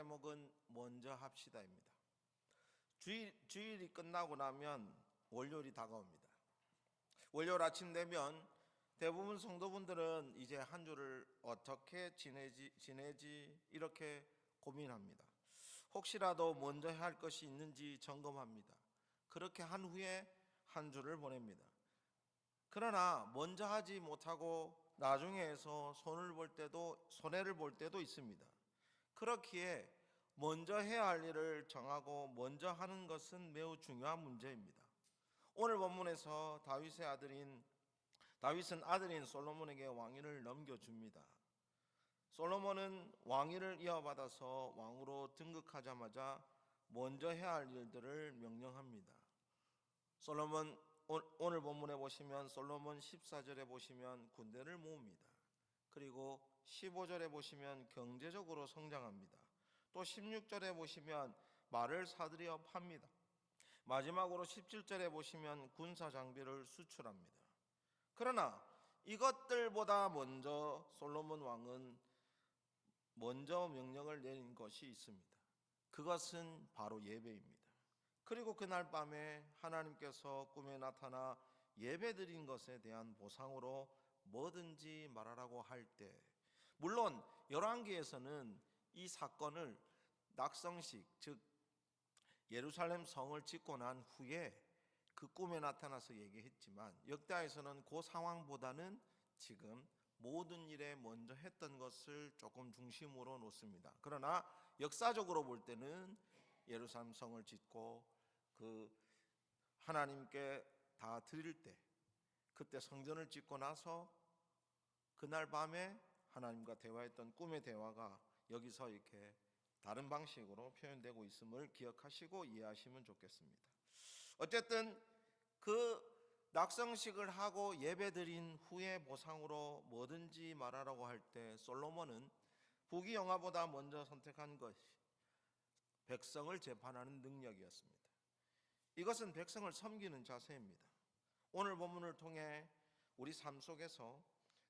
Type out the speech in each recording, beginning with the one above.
제목은 먼저 합시다입니다. 주일이 끝나고 나면 월요일이 다가옵니다. 월요일 아침 되면 대부분 성도분들은 이제 한 주를 어떻게 지내지 이렇게 고민합니다. 혹시라도 먼저 해야 할 것이 있는지 점검합니다. 그렇게 한 후에 한 주를 보냅니다. 그러나 먼저 하지 못하고 나중에 해서 손해를 볼 때도 있습니다. 그렇기에 먼저 해야 할 일을 정하고 먼저 하는 것은 매우 중요한 문제입니다. 오늘 본문에서 다윗은 아들인 솔로몬에게 왕위를 넘겨줍니다. 솔로몬은 왕위를 이어받아서 왕으로 등극하자마자 먼저 해야 할 일들을 명령합니다. 오늘 본문에 보시면 솔로몬 14절에 보시면 군대를 모읍니다. 그리고 15절에 보시면 경제적으로 성장합니다. 또 16절에 보시면 말을 사들여 팝니다. 마지막으로 17절에 보시면 군사 장비를 수출합니다. 그러나 이것들보다 먼저 솔로몬 왕은 먼저 명령을 내린 것이 있습니다. 그것은 바로 예배입니다. 그리고 그날 밤에 하나님께서 꿈에 나타나 예배드린 것에 대한 보상으로 뭐든지 말하라고 할 때, 물론 열왕기에서는 이 사건을 낙성식, 즉 예루살렘 성을 짓고 난 후에 그 꿈에 나타나서 얘기했지만, 역대하에서는 그 상황보다는 지금 모든 일에 먼저 했던 것을 조금 중심으로 놓습니다. 그러나 역사적으로 볼 때는 예루살렘 성을 짓고 그 하나님께 다 드릴 때, 그때 성전을 짓고 나서 그날 밤에 하나님과 대화했던 꿈의 대화가 여기서 이렇게 다른 방식으로 표현되고 있음을 기억하시고 이해하시면 좋겠습니다. 어쨌든 그 낙성식을 하고 예배드린 후에 보상으로 뭐든지 말하라고 할 때 솔로몬은 부귀영화보다 먼저 선택한 것이 백성을 재판하는 능력이었습니다. 이것은 백성을 섬기는 자세입니다. 오늘 본문을 통해 우리 삶 속에서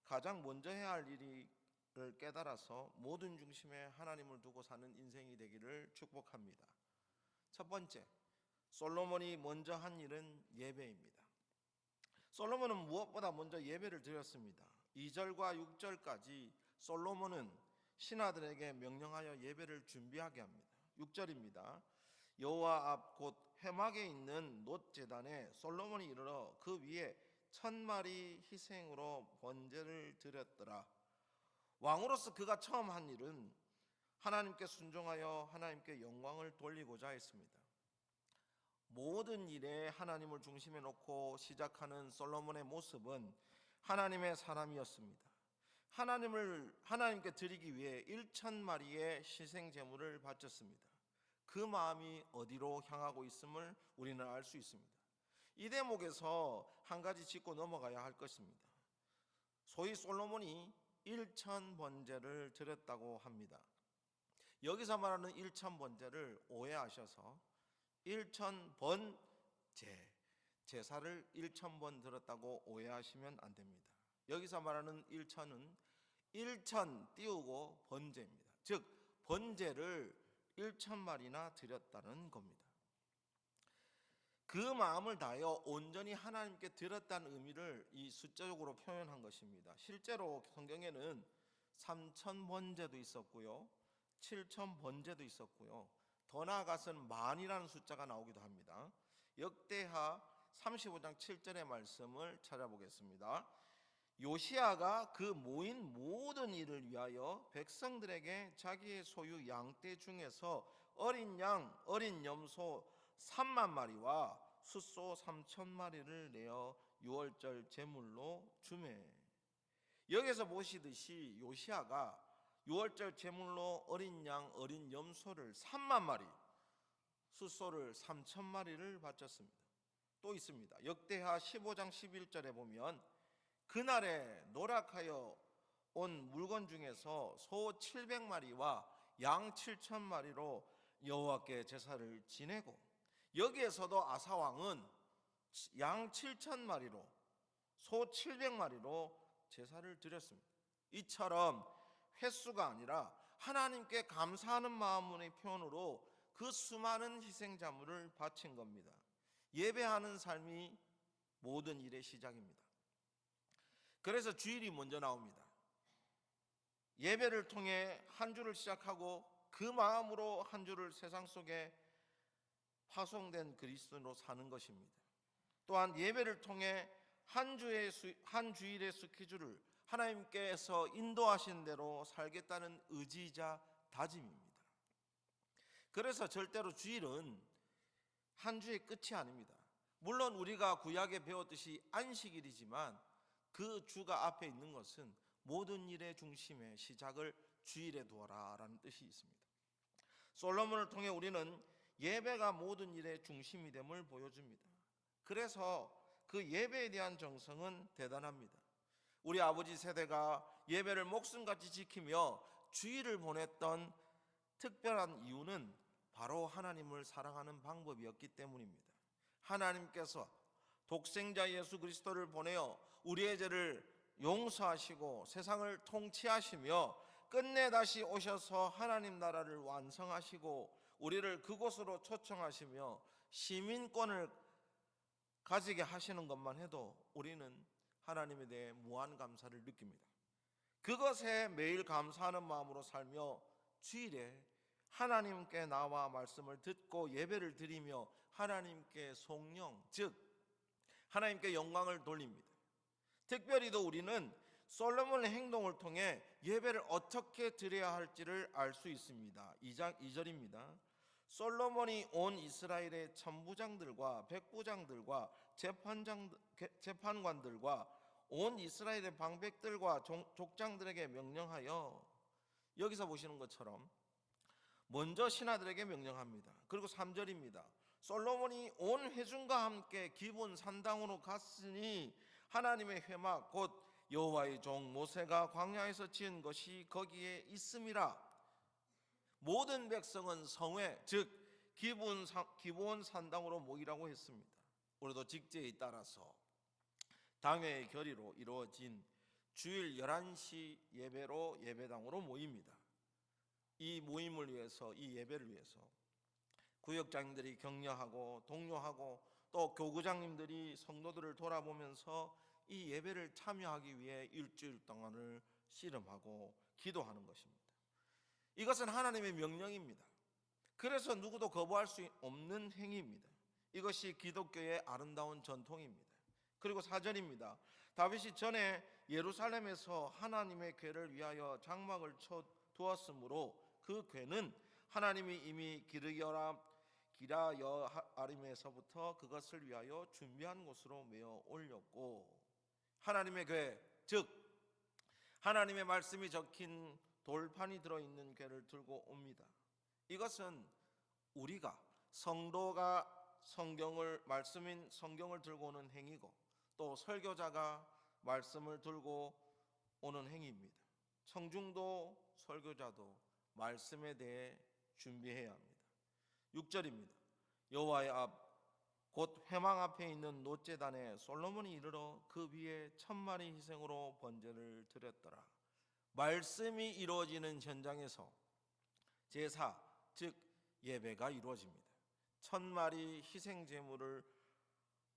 가장 먼저 해야 할 일을 깨달아서 모든 중심에 하나님을 두고 사는 인생이 되기를 축복합니다. 첫 번째, 솔로몬이 먼저 한 일은 예배입니다. 솔로몬은 무엇보다 먼저 예배를 드렸습니다. 2절과 6절까지 솔로몬은 신하들에게 명령하여 예배를 준비하게 합니다. 6절입니다. 여호와 앞 곧 회막에 있는 놋 제단에 솔로몬이 이르러 그 위에 1000마리 희생으로 번제를 드렸더라. 왕으로서 그가 처음 한 일은 하나님께 순종하여 하나님께 영광을 돌리고자 했습니다. 모든 일에 하나님을 중심에 놓고 시작하는 솔로몬의 모습은 하나님의 사람이었습니다. 하나님께 드리기 위해 1000마리의 희생 제물을 바쳤습니다. 그 마음이 어디로 향하고 있음을 우리는 알 수 있습니다. 이 대목에서 한 가지 짚고 넘어가야 할 것입니다. 소위 솔로몬이 1000번제를 드렸다고 합니다. 여기서 말하는 1000번제를 오해하셔서 1000번 제사를 1000번 드렸다고 오해하시면 안 됩니다. 여기서 말하는 1000은 1000 띄우고 번제입니다. 즉 번제를 1000마리나 드렸다는 겁니다. 그 마음을 다하여 온전히 하나님께 드렸다는 의미를 이 숫자적으로 표현한 것입니다. 실제로 성경에는 3000번제도 있었고요, 7000번제도 있었고요, 더 나아가서는 만이라는 숫자가 나오기도 합니다. 역대하 35장 7절의 말씀을 찾아보겠습니다. 요시야가 그 모인 모든 일을 위하여 백성들에게 자기의 소유 양떼 중에서 어린 양, 어린 염소 3만 마리와 숫소 3000마리를 내어 유월절 제물로 주매. 여기서 보시듯이 요시야가 유월절 제물로 어린 양, 어린 염소를 3만 마리, 숫소를 3000마리를 바쳤습니다. 또 있습니다. 역대하 15장 11절에 보면 그날에 노력하여 온 물건 중에서 소 700마리와 양 7000마리로 여호와께 제사를 지내고, 여기에서도 아사왕은 양 7000마리로 소 700마리로 제사를 드렸습니다. 이처럼 횟수가 아니라 하나님께 감사하는 마음의 표현으로 그 수많은 희생 자물을 바친 겁니다. 예배하는 삶이 모든 일의 시작입니다. 그래서 주일이 먼저 나옵니다. 예배를 통해 한 주를 시작하고 그 마음으로 한 주를 세상 속에 파송된 그리스도인으로 사는 것입니다. 또한 예배를 통해 한 주일의 스케줄을 하나님께서 인도하신 대로 살겠다는 의지이자 다짐입니다. 그래서 절대로 주일은 한 주의 끝이 아닙니다. 물론 우리가 구약에 배웠듯이 안식일이지만 그 주가 앞에 있는 것은 모든 일의 중심에 시작을 주일에 두어라 라는 뜻이 있습니다. 솔로몬을 통해 우리는 예배가 모든 일의 중심이 됨을 보여줍니다. 그래서 그 예배에 대한 정성은 대단합니다. 우리 아버지 세대가 예배를 목숨같이 지키며 주일을 보냈던 특별한 이유는 바로 하나님을 사랑하는 방법이었기 때문입니다. 하나님께서 독생자 예수 그리스도를 보내어 우리의 죄를 용서하시고 세상을 통치하시며 끝내 다시 오셔서 하나님 나라를 완성하시고 우리를 그곳으로 초청하시며 시민권을 가지게 하시는 것만 해도 우리는 하나님에 대해 무한 감사를 느낍니다. 그것에 매일 감사하는 마음으로 살며 주일에 하나님께 나와 말씀을 듣고 예배를 드리며 하나님께 송영, 즉 하나님께 영광을 돌립니다. 특별히도 우리는 솔로몬의 행동을 통해 예배를 어떻게 드려야 할지를 알 수 있습니다. 2장 2절입니다. 솔로몬이 온 이스라엘의 천부장들과 백부장들과 재판관들과 온 이스라엘의 방백들과 족장들에게 명령하여, 여기서 보시는 것처럼 먼저 신하들에게 명령합니다. 그리고 3절입니다. 솔로몬이 온 회중과 함께 기브온 산당으로 갔으니 하나님의 회막 곧 여호와의 종 모세가 광야에서 지은 것이 거기에 있음이라. 모든 백성은 성회 즉 기브온 산당으로 모이라고 했습니다. 우리도 직제에 따라서 당회의 결의로 이루어진 주일 11시 예배로 예배당으로 모입니다. 이 모임을 위해서, 이 예배를 위해서 구역장님들이 격려하고 독려하고 또 교구장님들이 성도들을 돌아보면서 이 예배를 참여하기 위해 일주일 동안을 씨름하고 기도하는 것입니다. 이것은 하나님의 명령입니다. 그래서 누구도 거부할 수 없는 행위입니다. 이것이 기독교의 아름다운 전통입니다. 그리고 4절입니다. 다윗이 전에 예루살렘에서 하나님의 궤를 위하여 장막을 쳐 두었으므로 그 궤는 하나님이 이미 기라여아림에서부터 그것을 위하여 준비한 곳으로 메어 올렸고, 하나님의 궤, 즉 하나님의 말씀이 적힌 돌판이 들어있는 궤를 들고 옵니다. 이것은 우리가 성도가 말씀인 성경을 들고 오는 행위고 또 설교자가 말씀을 들고 오는 행위입니다. 청중도 설교자도 말씀에 대해 준비해야 합니다. 6절입니다. 여호와의 앞 곧 회막 앞에 있는 놋제단에 솔로몬이 이르러 그 위에 1000마리 희생으로 번제를 드렸더라. 말씀이 이루어지는 현장에서 제사 즉 예배가 이루어집니다. 1000마리 희생 제물을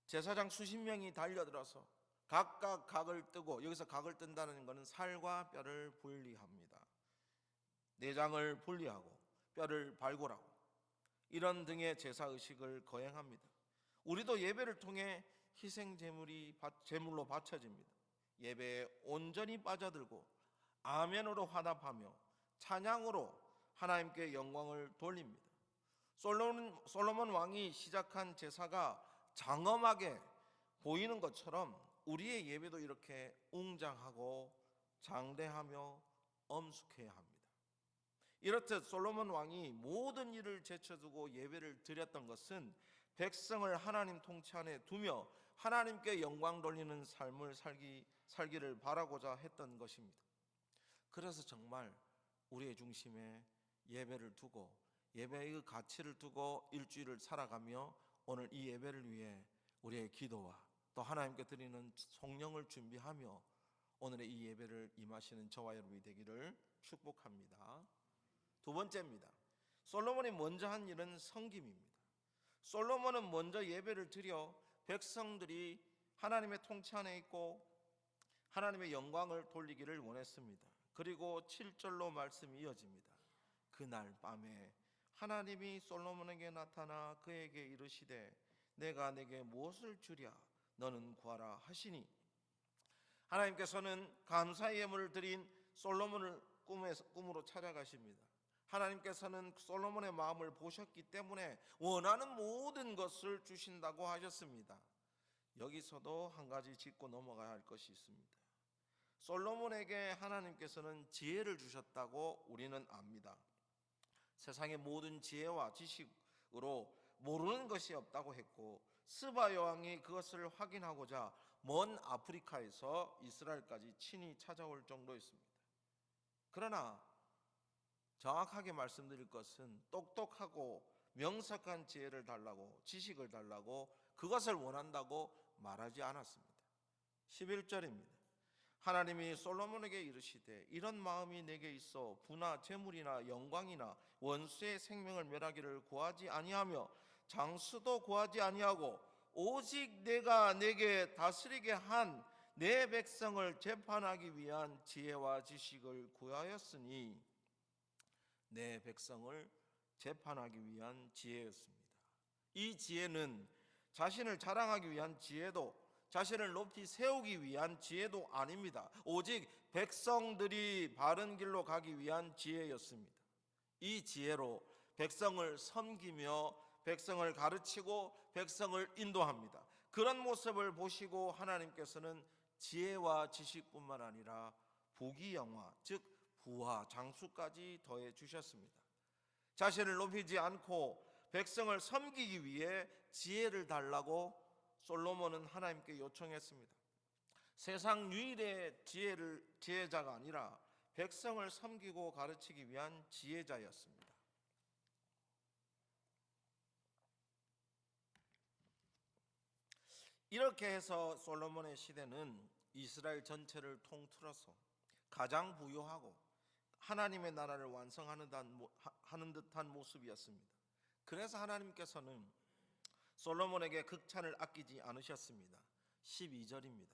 제사장 수십 명이 달려들어서 각각 각을 뜨고, 여기서 각을 뜬다는 것은 살과 뼈를 분리합니다. 내장을 분리하고 뼈를 발굴하고 이런 등의 제사 의식을 거행합니다. 우리도 예배를 통해 희생 제물로 바쳐집니다. 예배에 온전히 빠져들고 아멘으로 화답하며 찬양으로 하나님께 영광을 돌립니다. 솔로몬 왕이 시작한 제사가 장엄하게 보이는 것처럼 우리의 예배도 이렇게 웅장하고 장대하며 엄숙해야 합니다. 이렇듯 솔로몬 왕이 모든 일을 제쳐두고 예배를 드렸던 것은 백성을 하나님 통치 안에 두며 하나님께 영광 돌리는 삶을 살기를 바라고자 했던 것입니다. 그래서 정말 우리의 중심에 예배를 두고 예배의 그 가치를 두고 일주일을 살아가며 오늘 이 예배를 위해 우리의 기도와 또 하나님께 드리는 성령을 준비하며 오늘의 이 예배를 임하시는 저와 여러분이 되기를 축복합니다. 두 번째입니다. 솔로몬이 먼저 한 일은 섬김입니다. 솔로몬은 먼저 예배를 드려 백성들이 하나님의 통치 안에 있고 하나님의 영광을 돌리기를 원했습니다. 그리고 7절로 말씀이 이어집니다. 그날 밤에 하나님이 솔로몬에게 나타나 그에게 이르시되 내가 내게 무엇을 주랴 너는 구하라 하시니, 하나님께서는 감사의 예물을 드린 솔로몬을 꿈으로 찾아가십니다. 하나님께서는 솔로몬의 마음을 보셨기 때문에 원하는 모든 것을 주신다고 하셨습니다. 여기서도 한 가지 짚고 넘어가야 할 것이 있습니다. 솔로몬에게 하나님께서는 지혜를 주셨다고 우리는 압니다. 세상의 모든 지혜와 지식으로 모르는 것이 없다고 했고, 스바 여왕이 그것을 확인하고자 먼 아프리카에서 이스라엘까지 친히 찾아올 정도였습니다. 그러나 정확하게 말씀드릴 것은 똑똑하고 명석한 지혜를 달라고, 지식을 달라고, 그것을 원한다고 말하지 않았습니다. 11절입니다. 하나님이 솔로몬에게 이르시되 이런 마음이 내게 있어 부나 재물이나 영광이나 원수의 생명을 멸하기를 구하지 아니하며 장수도 구하지 아니하고 오직 내가 내게 다스리게 한 내 백성을 재판하기 위한 지혜와 지식을 구하였으니, 내 백성을 재판하기 위한 지혜였습니다. 이 지혜는 자신을 자랑하기 위한 지혜도, 자신을 높이 세우기 위한 지혜도 아닙니다. 오직 백성들이 바른 길로 가기 위한 지혜였습니다. 이 지혜로 백성을 섬기며 백성을 가르치고 백성을 인도합니다. 그런 모습을 보시고 하나님께서는 지혜와 지식뿐만 아니라 부귀영화, 즉 부와 장수까지 더해 주셨습니다. 자신을 높이지 않고 백성을 섬기기 위해 지혜를 달라고 솔로몬은 하나님께 요청했습니다. 세상 유일의 지혜자가 아니라 백성을 섬기고 가르치기 위한 지혜자였습니다. 이렇게 해서 솔로몬의 시대는 이스라엘 전체를 통틀어서 가장 부유하고 하나님의 나라를 완성하는 듯한 모습이었습니다. 그래서 하나님께서는 솔로몬에게 극찬을 아끼지 않으셨습니다. 12절입니다.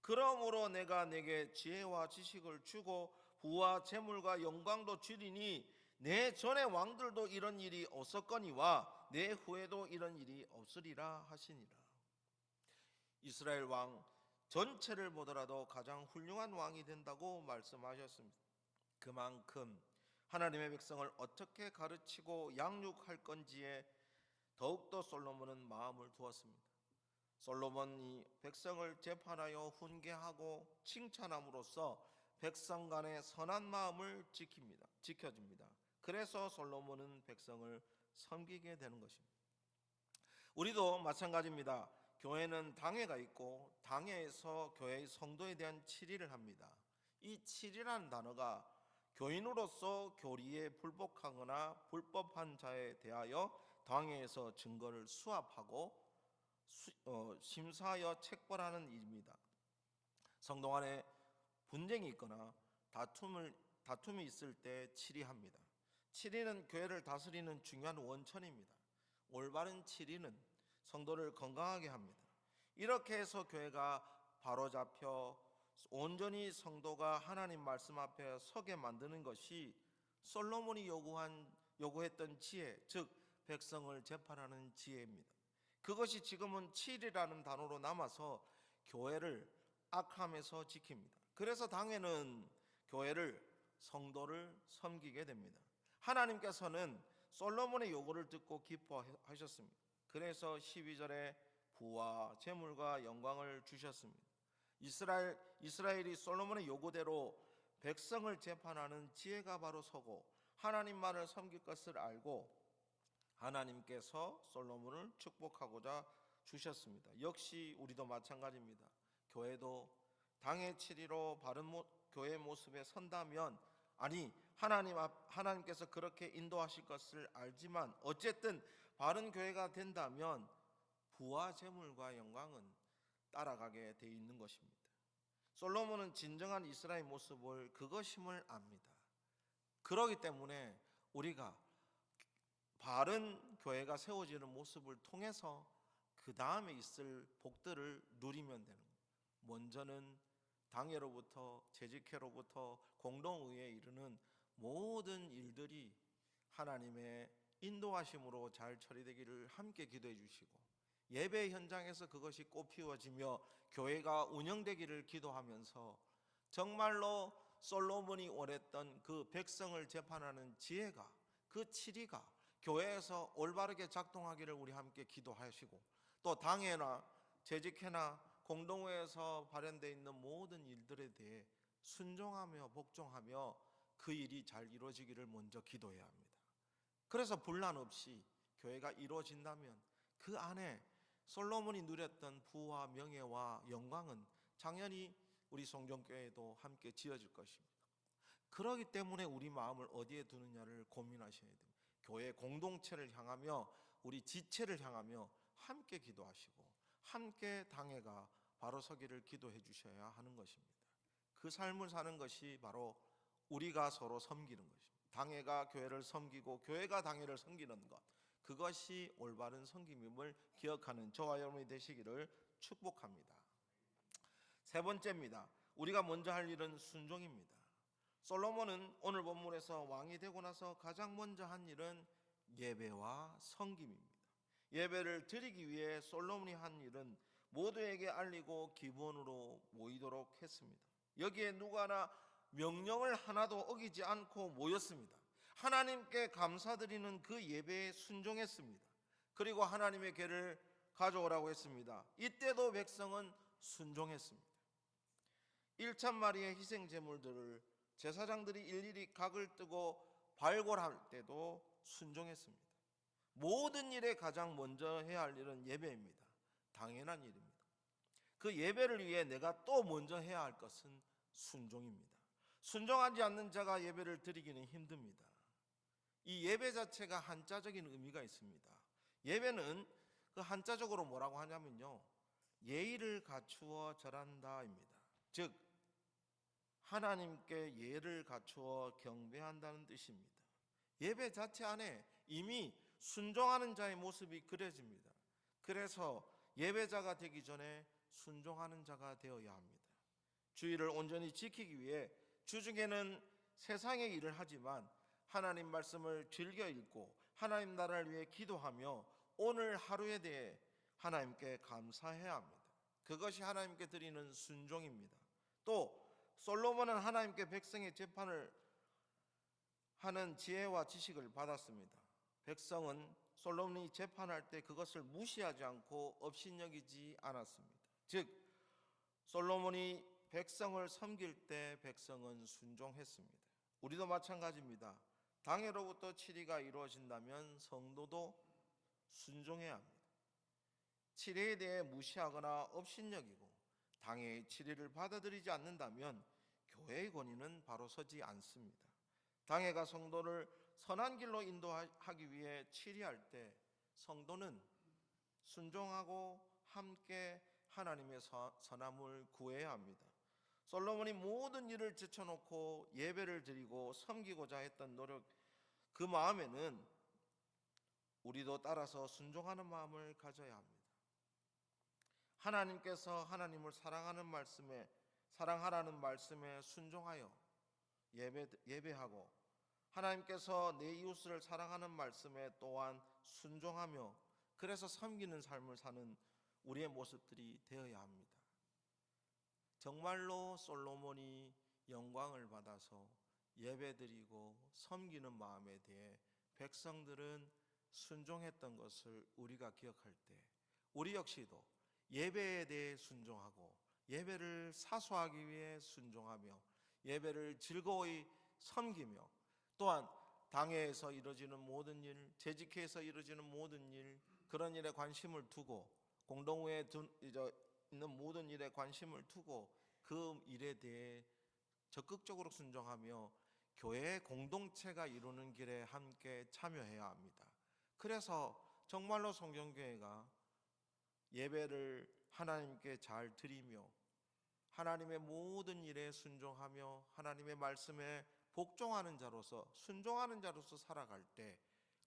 그러므로 내가 내게 지혜와 지식을 주고 부와 재물과 영광도 주리니 내 전의 왕들도 이런 일이 없었거니와 내 후에도 이런 일이 없으리라 하시니라. 이스라엘 왕 전체를 보더라도 가장 훌륭한 왕이 된다고 말씀하셨습니다. 그만큼 하나님의 백성을 어떻게 가르치고 양육할 건지에 더욱더 솔로몬은 마음을 두었습니다. 솔로몬이 백성을 재판하여 훈계하고 칭찬함으로써 백성 간의 선한 마음을 지켜줍니다. 그래서 솔로몬은 백성을 섬기게 되는 것입니다. 우리도 마찬가지입니다. 교회는 당회가 있고 당회에서 교회의 성도에 대한 질의를 합니다. 이 질의라는 단어가 교인으로서 교리에 불복하거나 불법한 자에 대하여 당회에서 증거를 수합하고 심사하여 책벌하는 일입니다. 성도 간에 분쟁이 있거나 다툼이 있을 때 질의합니다. 질의는 교회를 다스리는 중요한 원천입니다. 올바른 질의는 성도를 건강하게 합니다. 이렇게 해서 교회가 바로잡혀 온전히 성도가 하나님 말씀 앞에 서게 만드는 것이 솔로몬이 요구했던 지혜, 즉 백성을 재판하는 지혜입니다. 그것이 지금은 칠이라는 단어로 남아서 교회를 악함에서 지킵니다. 그래서 당회는 교회를, 성도를 섬기게 됩니다. 하나님께서는 솔로몬의 요구를 듣고 기뻐하셨습니다. 그래서 12절에 부와 재물과 영광을 주셨습니다. 이스라엘이 솔로몬의 요구대로 백성을 재판하는 지혜가 바로 서고 하나님만을 섬길 것을 알고 하나님께서 솔로몬을 축복하고자 주셨습니다. 역시 우리도 마찬가지입니다. 교회도 당의 치리로 바른 교회의 모습에 선다면, 하나님께서 그렇게 인도하실 것을 알지만 어쨌든 바른 교회가 된다면 부와 재물과 영광은 따라가게 돼 있는 것입니다. 솔로몬은 진정한 이스라엘 모습을 그것임을 압니다. 그렇기 때문에 우리가 바른 교회가 세워지는 모습을 통해서 그 다음에 있을 복들을 누리면 되는 거예요. 먼저는 당회로부터 재직회로부터 공동의회에 이르는 모든 일들이 하나님의 인도하심으로 잘 처리되기를 함께 기도해 주시고, 예배 현장에서 그것이 꽃피워지며 교회가 운영되기를 기도하면서 정말로 솔로몬이 원했던 그 백성을 재판하는 지혜가, 그 치리가 교회에서 올바르게 작동하기를 우리 함께 기도하시고, 또 당회나 재직회나 공동회에서 발현되어 있는 모든 일들에 대해 순종하며 복종하며 그 일이 잘 이루어지기를 먼저 기도해야 합니다. 그래서 분란 없이 교회가 이루어진다면 그 안에 솔로몬이 누렸던 부와 명예와 영광은 당연히 우리 성전교회도 함께 지어질 것입니다. 그렇기 때문에 우리 마음을 어디에 두느냐를 고민하셔야 됩니다. 교회 공동체를 향하며 우리 지체를 향하며 함께 기도하시고 함께 당회가 바로 서기를 기도해 주셔야 하는 것입니다. 그 삶을 사는 것이 바로 우리가 서로 섬기는 것입니다. 당회가 교회를 섬기고 교회가 당회를 섬기는 것, 그것이 올바른 섬김임을 기억하는 저와 여러분이 되시기를 축복합니다. 세 번째입니다. 우리가 먼저 할 일은 순종입니다. 솔로몬은 오늘 본문에서 왕이 되고 나서 가장 먼저 한 일은 예배와 섬김입니다. 예배를 드리기 위해 솔로몬이 한 일은 모두에게 알리고 기본으로 모이도록 했습니다. 여기에 누구나 명령을 하나도 어기지 않고 모였습니다. 하나님께 감사드리는 그 예배에 순종했습니다. 그리고 하나님의 궤를 가져오라고 했습니다. 이때도 백성은 순종했습니다. 1천 마리의 희생 제물들을 제사장들이 일일이 각을 뜨고 발굴할 때도 순종했습니다. 모든 일에 가장 먼저 해야 할 일은 예배입니다. 당연한 일입니다. 그 예배를 위해 내가 또 먼저 해야 할 것은 순종입니다. 순종하지 않는 자가 예배를 드리기는 힘듭니다. 이 예배 자체가 한자적인 의미가 있습니다. 예배는 그 한자적으로 뭐라고 하냐면요, 예의를 갖추어 절한다입니다. 즉 하나님께 예를 갖추어 경배한다는 뜻입니다. 예배 자체 안에 이미 순종하는 자의 모습이 그려집니다. 그래서 예배자가 되기 전에 순종하는 자가 되어야 합니다. 주의를 온전히 지키기 위해 주중에는 세상의 일을 하지만 하나님 말씀을 즐겨 읽고 하나님 나라를 위해 기도하며 오늘 하루에 대해 하나님께 감사해야 합니다. 그것이 하나님께 드리는 순종입니다. 또 솔로몬은 하나님께 백성의 재판을 하는 지혜와 지식을 받았습니다. 백성은 솔로몬이 재판할 때 그것을 무시하지 않고 업신여기지 않았습니다. 즉 솔로몬이 백성을 섬길 때 백성은 순종했습니다. 우리도 마찬가지입니다. 당회로부터 치리가 이루어진다면 성도도 순종해야 합니다. 치리에 대해 무시하거나 업신여기고 당회의 치리를 받아들이지 않는다면 교회의 권위는 바로 서지 않습니다. 당회가 성도를 선한 길로 인도하기 위해 치리할 때 성도는 순종하고 함께 하나님의 선함을 구해야 합니다. 솔로몬이 모든 일을 제쳐놓고 예배를 드리고 섬기고자 했던 노력, 그 마음에는 우리도 따라서 순종하는 마음을 가져야 합니다. 하나님께서 하나님을 사랑하라는 말씀에 순종하여 예배하고 하나님께서 내 이웃을 사랑하는 말씀에 또한 순종하며 그래서 섬기는 삶을 사는 우리의 모습들이 되어야 합니다. 정말로 솔로몬이 영광을 받아서 예배드리고 섬기는 마음에 대해 백성들은 순종했던 것을 우리가 기억할 때 우리 역시도 예배에 대해 순종하고 예배를 사수하기 위해 순종하며 예배를 즐거이 섬기며 또한 당회에서 이루어지는 모든 일, 재직회에서 이루어지는 모든 일, 그런 일에 관심을 두고 공동회에 있는 모든 일에 관심을 두고 그 일에 대해 적극적으로 순종하며 교회의 공동체가 이루는 길에 함께 참여해야 합니다. 그래서 정말로 성경교회가 예배를 하나님께 잘 드리며 하나님의 모든 일에 순종하며 하나님의 말씀에 복종하는 자로서 순종하는 자로서 살아갈 때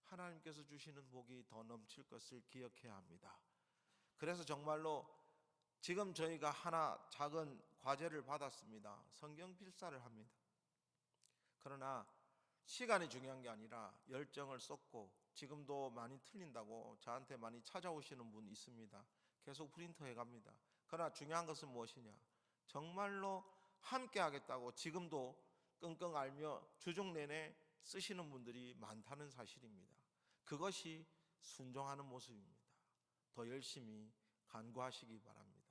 하나님께서 주시는 복이 더 넘칠 것을 기억해야 합니다. 그래서 정말로 지금 저희가 하나 작은 과제를 받았습니다. 성경 필사를 합니다. 그러나 시간이 중요한 게 아니라 열정을 쏟고, 지금도 많이 틀린다고 저한테 많이 찾아오시는 분 있습니다. 계속 프린터해 갑니다. 그러나 중요한 것은 무엇이냐, 정말로 함께 하겠다고 지금도 끙끙 앓며 주중 내내 쓰시는 분들이 많다는 사실입니다. 그것이 순종하는 모습입니다. 더 열심히 간구하시기 바랍니다.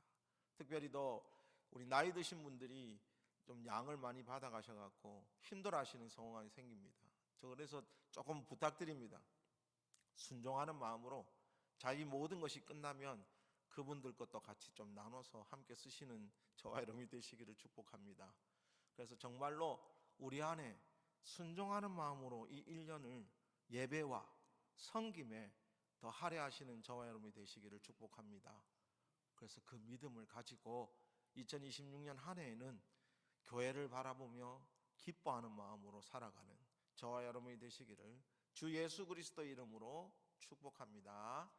특별히 더 우리 나이 드신 분들이 좀 양을 많이 받아 가셔갖고 힘들어하시는 상황이 생깁니다. 저 그래서 조금 부탁드립니다. 순종하는 마음으로 자기 모든 것이 끝나면 그분들 것도 같이 좀 나눠서 함께 쓰시는 저와 여러분이 되시기를 축복합니다. 그래서 정말로 우리 안에 순종하는 마음으로 이 1년을 예배와 섬김에 더 할애하시는 저와 여러분이 되시기를 축복합니다. 그래서 그 믿음을 가지고 2026년 한 해에는 교회를 바라보며 기뻐하는 마음으로 살아가는 저와 여러분이 되시기를 주 예수 그리스도 이름으로 축복합니다.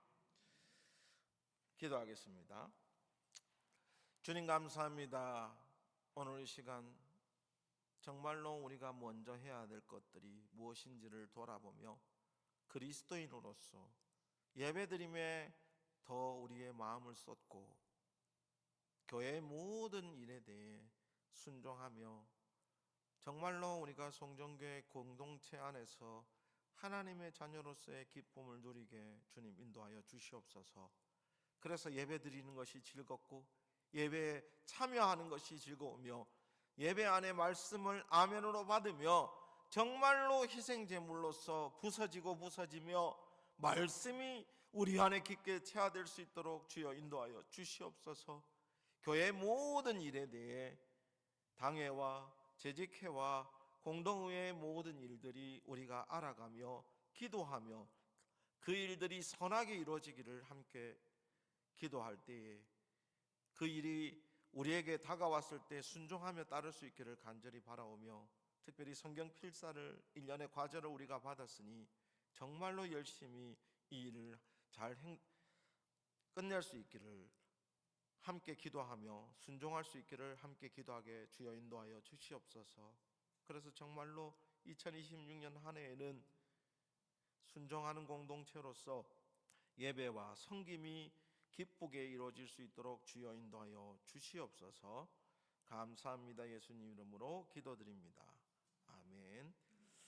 기도하겠습니다. 주님 감사합니다. 오늘 이 시간 정말로 우리가 먼저 해야 될 것들이 무엇인지를 돌아보며 그리스도인으로서 예배드림에 더 우리의 마음을 쏟고 교회의 모든 일에 대해 순종하며 정말로 우리가 송정교회 공동체 안에서 하나님의 자녀로서의 기쁨을 누리게 주님 인도하여 주시옵소서. 그래서 예배 드리는 것이 즐겁고 예배에 참여하는 것이 즐거우며 예배 안에 말씀을 아멘으로 받으며 정말로 희생제물로서 부서지며 말씀이 우리 안에 깊게 체화될 수 있도록 주여 인도하여 주시옵소서. 교회의 모든 일에 대해 당회와 재직회와 공동의회의 모든 일들이 우리가 알아가며 기도하며 그 일들이 선하게 이루어지기를 함께 기도할 때에 그 일이 우리에게 다가왔을 때 순종하며 따를 수 있기를 간절히 바라오며, 특별히 성경 필사를 1년의 과제를 우리가 받았으니 정말로 열심히 이 일을 잘 끝낼 수 있기를 함께 기도하며 순종할 수 있기를 함께 기도하게 주여 인도하여 주시옵소서. 그래서 정말로 2026년 한 해에는 순종하는 공동체로서 예배와 섬김이 기쁘게 이루어질 수 있도록 주여 인도하여 주시옵소서. 감사합니다. 예수님 이름으로 기도드립니다.